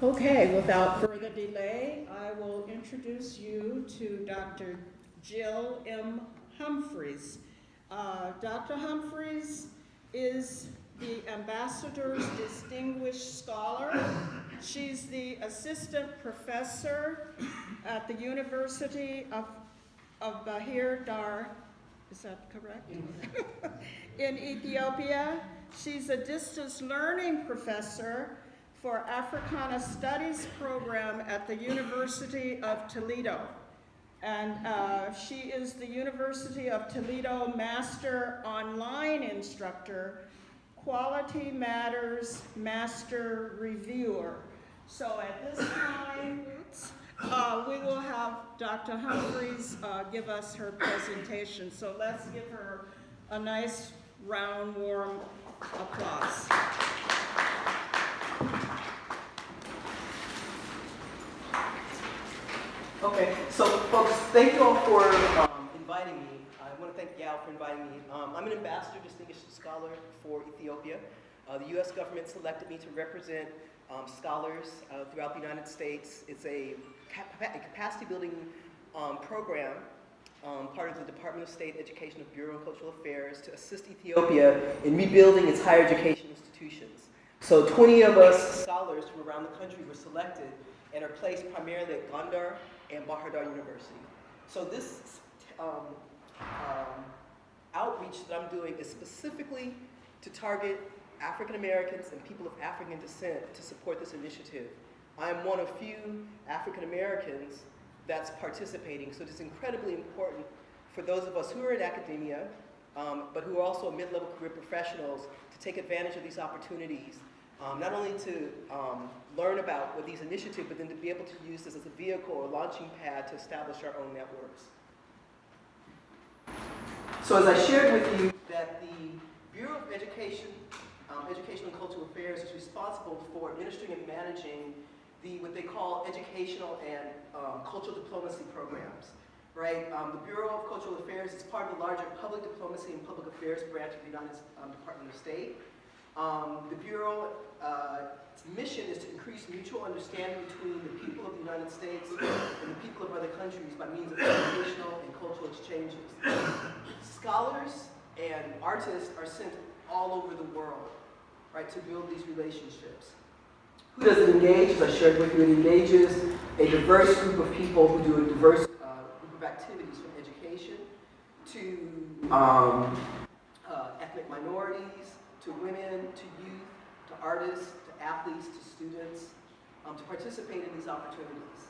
Okay, without further delay, I will introduce you to Dr. Jill M. Humphries. Dr. Humphries is the Ambassador's Distinguished Scholar. She's the Assistant Professor at the University of Bahir Dar, is that correct? In Ethiopia. She's a distance learning professor for Africana Studies program at the University of Toledo. And she is the University of Toledo Master Online Instructor, Quality Matters Master Reviewer. So at this time, we will have Dr. Humphries give us her presentation. So let's give her a nice round, warm applause. Okay, so folks, thank you all for inviting me. I want to thank Gal for inviting me. I'm an ambassador, distinguished scholar for Ethiopia. The U.S. government selected me to represent scholars throughout the United States. It's a capacity building program, part of the Department of State Education Bureau of Cultural Affairs, to assist Ethiopia in rebuilding its higher education institutions. So 20 of us scholars from around the country were selected and are placed primarily at Gondar and Bahir Dar University. So this outreach that I'm doing is specifically to target African Americans and people of African descent to support this initiative. I am one of few African Americans that's participating, so it's incredibly important for those of us who are in academia, but who are also mid-level career professionals, to take advantage of these opportunities, not only to learn about what these initiatives, but then to be able to use this as a vehicle or launching pad to establish our own networks. So as I shared with you that the Bureau of Education, Educational and Cultural Affairs is responsible for administering and managing what they call educational and cultural diplomacy programs, right? The Bureau of Cultural Affairs is part of the larger public diplomacy and public affairs branch of the United Department of State. The Bureau's mission is to increase mutual understanding between the people of the United States and the people of other countries by means of educational and cultural exchanges. Scholars and artists are sent all over the world, right, to build these relationships. Who does it engage? As I shared with you, it engages a diverse group of people who do a diverse group of activities, from education to ethnic minorities, to women, to youth, to artists, to athletes, to students, to participate in these opportunities.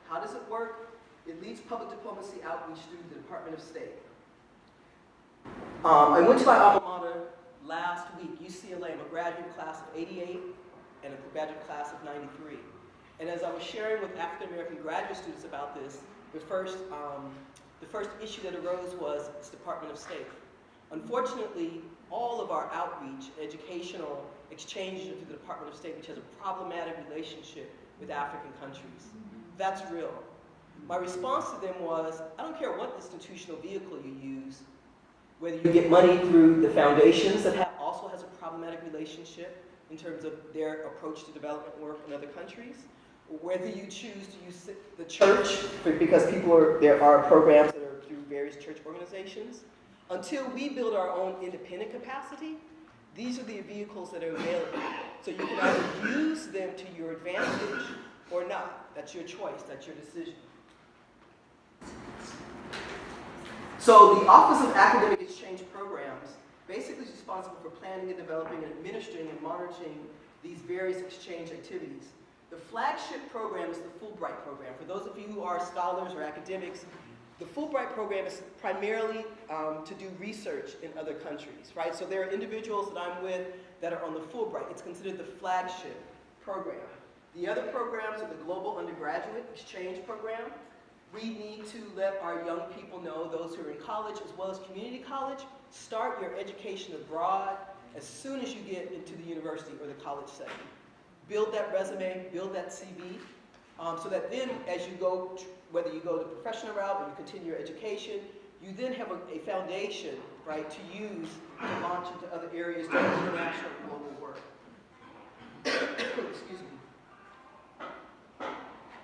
How does it work? It leads public diplomacy outreach through the Department of State. I went to my alma mater last week, UCLA. I'm a graduate class of '88 and a graduate class of '93. And as I was sharing with African American graduate students about this, the first issue that arose was its Department of State. Unfortunately, all of our outreach, educational exchanges through the Department of State, which has a problematic relationship with African countries. That's real. My response to them was, I don't care what institutional vehicle you use, whether you get money through the foundations that also has a problematic relationship in terms of their approach to development work in other countries, or whether you choose to use the church, because there are programs that are through various church organizations. Until we build our own independent capacity, these are the vehicles that are available. So you can either use them to your advantage or not. That's your choice, that's your decision. So the Office of Academic Exchange Programs basically is responsible for planning and developing and administering and monitoring these various exchange activities. The flagship program is the Fulbright program. For those of you who are scholars or academics, the Fulbright program is primarily to do research in other countries, right? So there are individuals that I'm with that are on the Fulbright. It's considered the flagship program. The other programs are the Global Undergraduate Exchange Program. We need to let our young people know, those who are in college as well as community college, start your education abroad as soon as you get into the university or the college setting. Build that resume, build that CV, so that then as you go, whether you go the professional route or you continue your education, you then have a foundation, right, to use to launch into other areas doing international and global work. Excuse me.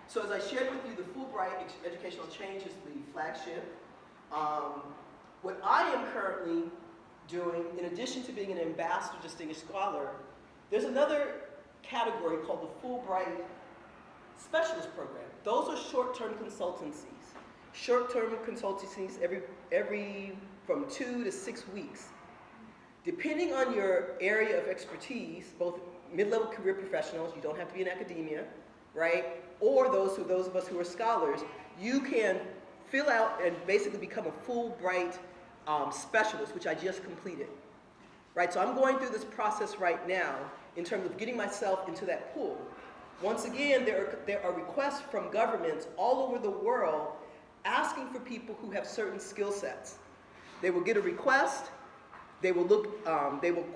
So as I shared with you, the Fulbright Educational Change is the flagship. What I am currently doing, in addition to being an ambassador distinguished scholar, there's another category called the Fulbright Specialist Program. Those are short-term consultancies. Short-term consultancies every from 2 to 6 weeks. Depending on your area of expertise, both mid-level career professionals, you don't have to be in academia, right? Or those of us who are scholars, you can fill out and basically become a Fulbright specialist, which I just completed, right? So I'm going through this process right now in terms of getting myself into that pool. Once again, there are requests from governments all over the world asking for people who have certain skill sets. They will get a request, they will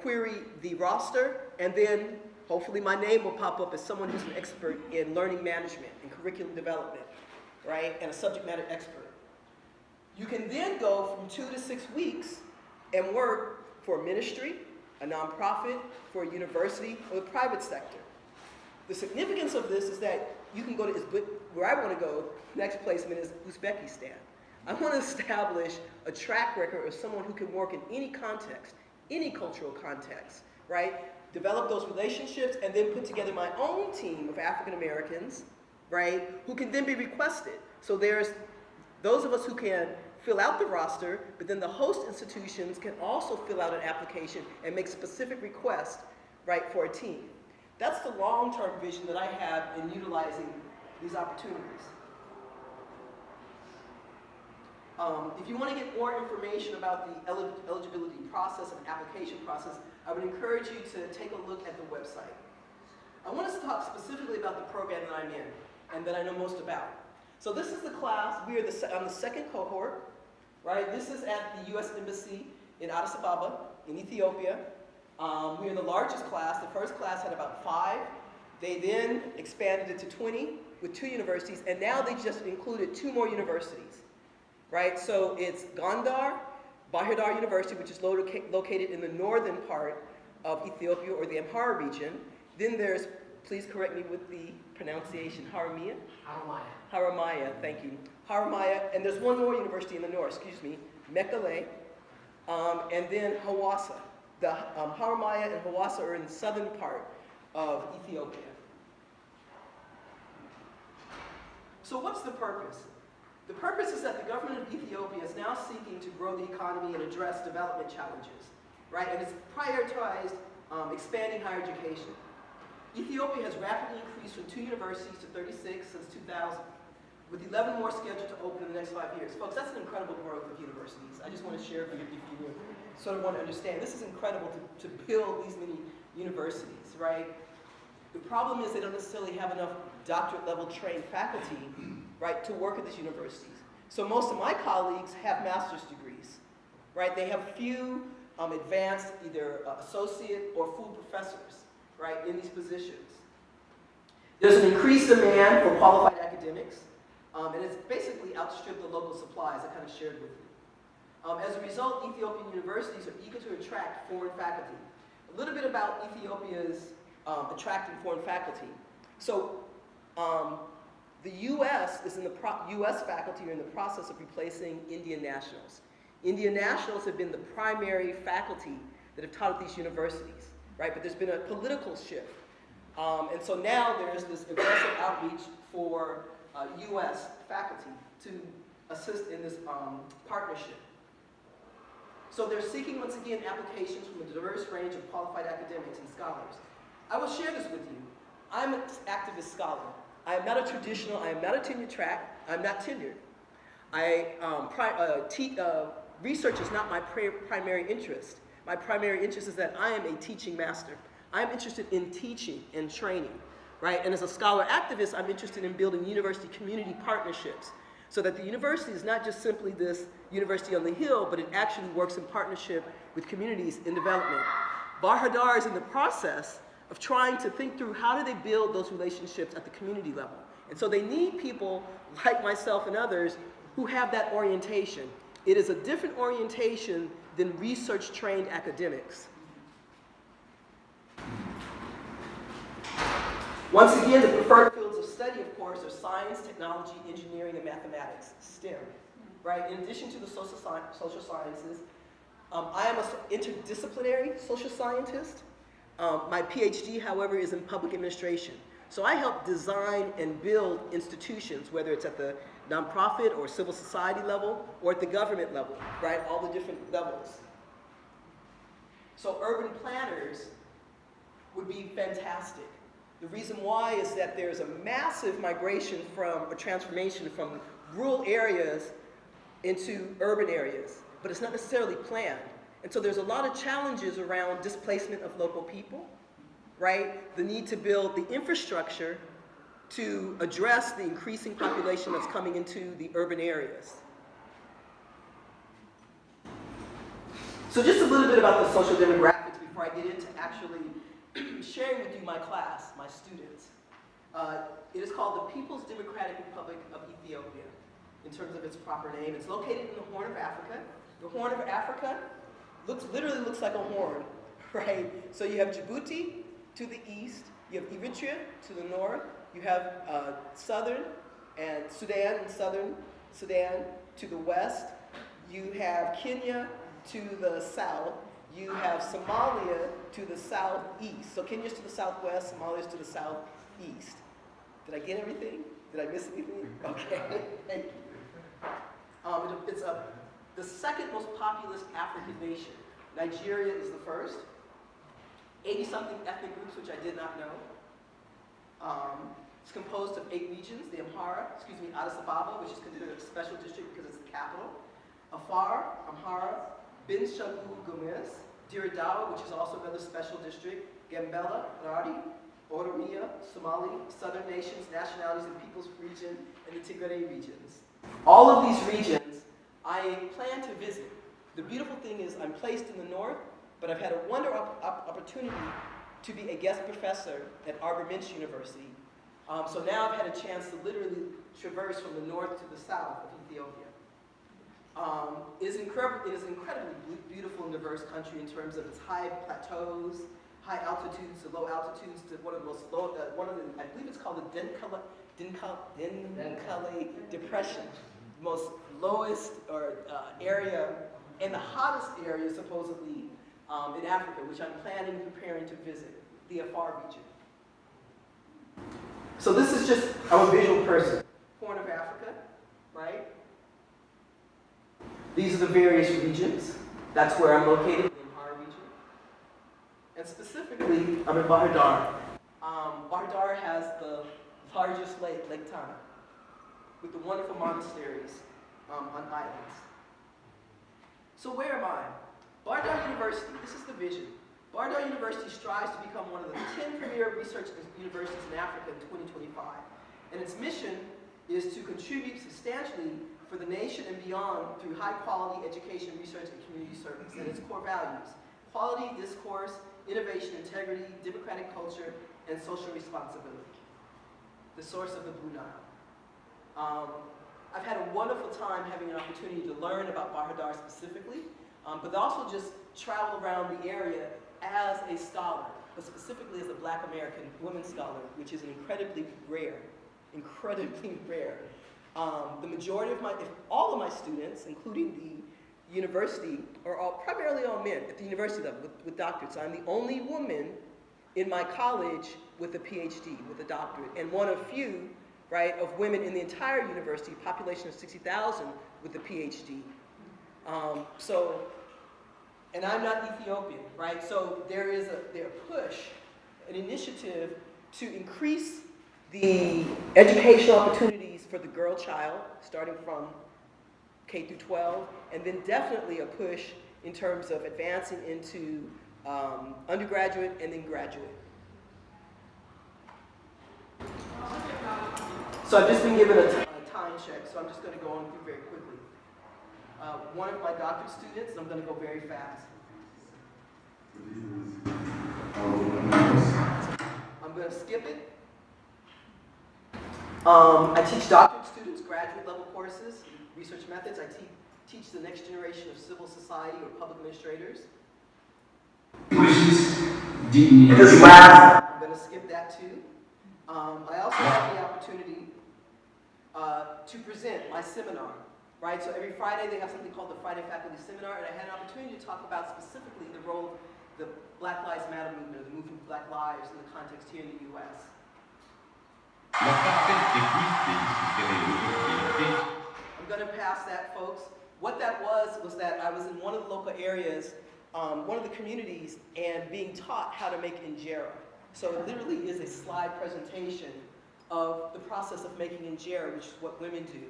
query the roster, and then hopefully my name will pop up as someone who's an expert in learning management and curriculum development, right, and a subject matter expert. You can then go from 2 to 6 weeks and work for a ministry, a nonprofit, for a university, or the private sector. The significance of this is that you can go to, where I want to go, next placement is Uzbekistan. I want to establish a track record of someone who can work in any context, any cultural context, right? Develop those relationships and then put together my own team of African Americans, right, who can then be requested. So there's those of us who can fill out the roster, but then the host institutions can also fill out an application and make specific requests, right, for a team. That's the long-term vision that I have in utilizing these opportunities. If you want to get more information about the eligibility process and application process, I would encourage you to take a look at the website. I want us to talk specifically about the program that I'm in and that I know most about. So this is the class. We are on the second cohort, right? This is at the U.S. Embassy in Addis Ababa in Ethiopia. We are the largest class. The first class had about 5. They then expanded it to 20 with 2 universities, and now they just included 2 more universities, right? So it's Gondar, Bahir Dar University, which is located in the northern part of Ethiopia, or the Amhara region. Then there's, please correct me with the pronunciation, Haramaya? Haramaya, thank you. Haramaya, and there's one more university in the north, Mekelle, and then Hawassa. The Haramaya and Hawassa are in the southern part of Ethiopia. So what's the purpose? The purpose is that the government of Ethiopia is now seeking to grow the economy and address development challenges, right? And it's prioritized expanding higher education. Ethiopia has rapidly increased from 2 universities to 36 since 2000, with 11 more scheduled to open in the next 5 years. Folks, that's an incredible growth of universities. I just want to share if you sort of want to understand. This is incredible to build these many universities, right? The problem is they don't necessarily have enough doctorate level trained faculty, right, to work at these universities. So most of my colleagues have master's degrees, right? They have few advanced either associate or full professors, right, in these positions. There's an increased demand for qualified academics, and it's basically outstripped the local supplies I kind of shared with you. As a result, Ethiopian universities are eager to attract foreign faculty. A little bit about Ethiopia's attracting foreign faculty. So the U.S. U.S. faculty are in the process of replacing Indian nationals. Indian nationals have been the primary faculty that have taught at these universities, right? But there's been a political shift. And so now there's this aggressive outreach for U.S. faculty to assist in this partnership. So they're seeking, once again, applications from a diverse range of qualified academics and scholars. I will share this with you. I'm an activist scholar. I am not a traditional, I am not a tenure track, I'm not tenured. Research is not my primary interest. My primary interest is that I am a teaching master. I'm interested in teaching and training, right? And as a scholar activist, I'm interested in building university community partnerships so that the university is not just simply this university on the hill, but it actually works in partnership with communities in development. Bahir Dar is in the process of trying to think through how do they build those relationships at the community level. And so they need people like myself and others who have that orientation. It is a different orientation than research-trained academics. Once again, the preferred fields of study, of course, are science, technology, engineering, and mathematics, STEM, right? In addition to the social sciences, I am an interdisciplinary social scientist. My PhD, however, is in public administration. So I help design and build institutions, whether it's at the nonprofit or civil society level or at the government level, right? All the different levels. So urban planners would be fantastic. The reason why is that there's a massive migration from, a transformation from rural areas into urban areas, but it's not necessarily planned. And so there's a lot of challenges around displacement of local people, right? The need to build the infrastructure to address the increasing population that's coming into the urban areas. So just a little bit about the social demographics before I get into actually sharing with you my class, my students. It is called the People's Democratic Republic of Ethiopia, in terms of its proper name. It's located in the Horn of Africa. The Horn of Africa literally looks like a horn, right? So you have Djibouti to the east, you have Eritrea to the north, you have southern and southern Sudan to the west, you have Kenya to the south, you have Somalia to the southeast. So Kenya's to the southwest, Somalia's to the southeast. Did I get everything? Did I miss anything? Okay, thank you. It's the second most populous African nation. Nigeria is the first. 80-something ethnic groups, which I did not know. It's composed of 8 regions, the Addis Ababa, which is considered a special district because it's the capital. Afar, Amhara, Bin Shagu Gumez, Diradawa, which is also another special district, Gambela, Rari, Oromia, Somali, Southern Nations, Nationalities and Peoples region, and the Tigray regions. All of these regions I plan to visit. The beautiful thing is I'm placed in the north, but I've had a wonderful opportunity to be a guest professor at Arbor Minch University. So now I've had a chance to literally traverse from the north to the south of Ethiopia. It is an incredibly beautiful and diverse country in terms of its high plateaus, high altitudes to low altitudes, to one of the most low, I believe it's called the Denkale Depression, the most lowest area, and the hottest area supposedly in Africa, which I'm planning and preparing to visit, the Afar region. So this is just, I'm a visual person. Horn of Africa, right? These are the various regions. That's where I'm located, the Amhara region. And specifically, I'm in Bahir Dar. Bahir Dar has the largest lake, Lake Tana, with the wonderful monasteries on islands. So where am I? Bahir Dar University, this is the vision. Bahir Dar University strives to become one of the 10 premier research universities in Africa in 2025. And its mission is to contribute substantially for the nation and beyond through high-quality education, research, and community service. And its core values: quality, discourse, innovation, integrity, democratic culture, and social responsibility. The source of the Blue Nile. I've had a wonderful time having an opportunity to learn about Bahir Dar specifically, but also just travel around the area as a scholar, but specifically as a Black American woman scholar, which is incredibly rare. The majority of all of my students, including the university, are primarily all men at the university level with doctorates. I'm the only woman in my college with a PhD, with a doctorate, and one of few, right, of women in the entire university, population of 60,000, with a PhD. And I'm not Ethiopian, right? So there is a push, an initiative to increase the educational opportunities for the girl child, starting from K through 12, and then definitely a push in terms of advancing into undergraduate and then graduate. So I've just been given a time check, so I'm just going to go on through very quickly. One of my doctorate students, and I'm going to go very fast. I'm going to skip it. I teach doctorate students graduate level courses, research methods. I teach the next generation of civil society or public administrators. I'm going to skip that too. I also had the opportunity to present my seminar, right? So every Friday they have something called the Friday Faculty Seminar, and I had an opportunity to talk about specifically the role of the Black Lives Matter movement, or the movement for Black Lives in the context here in the U.S. I'm going to pass that, folks. What that was that I was in one of the local areas, one of the communities, and being taught how to make injera. So it literally is a slide presentation of the process of making injera, which is what women do.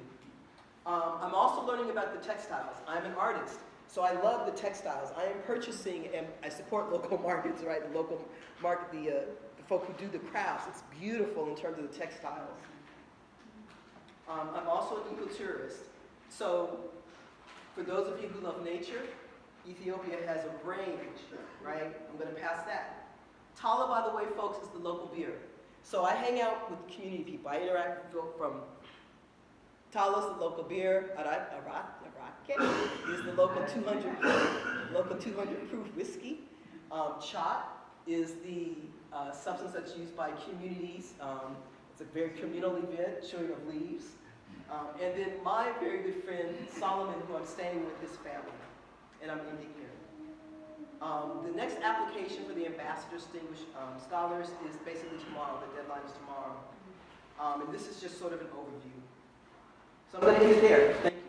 I'm also learning about the textiles. I'm an artist, so I love the textiles. I am purchasing, and I support local markets, right? The local market, the folk who do the crafts. It's beautiful in terms of the textiles. I'm also an ecotourist. So for those of you who love nature, Ethiopia has a range, right? I'm going to pass that. Tala, by the way, folks, is the local beer. So I hang out with community people. I interact with people from Tala's the local beer. Arake is the local 200 proof whiskey. Chat is the substance that's used by communities. It's a very communal event, showing of leaves. And then my very good friend, Solomon, who I'm staying with his family. And I'm ending here. The next application for the Ambassador Distinguished Scholars is basically tomorrow. The deadline is tomorrow. And this is just sort of an overview. So I'm going to end it there. Thank you.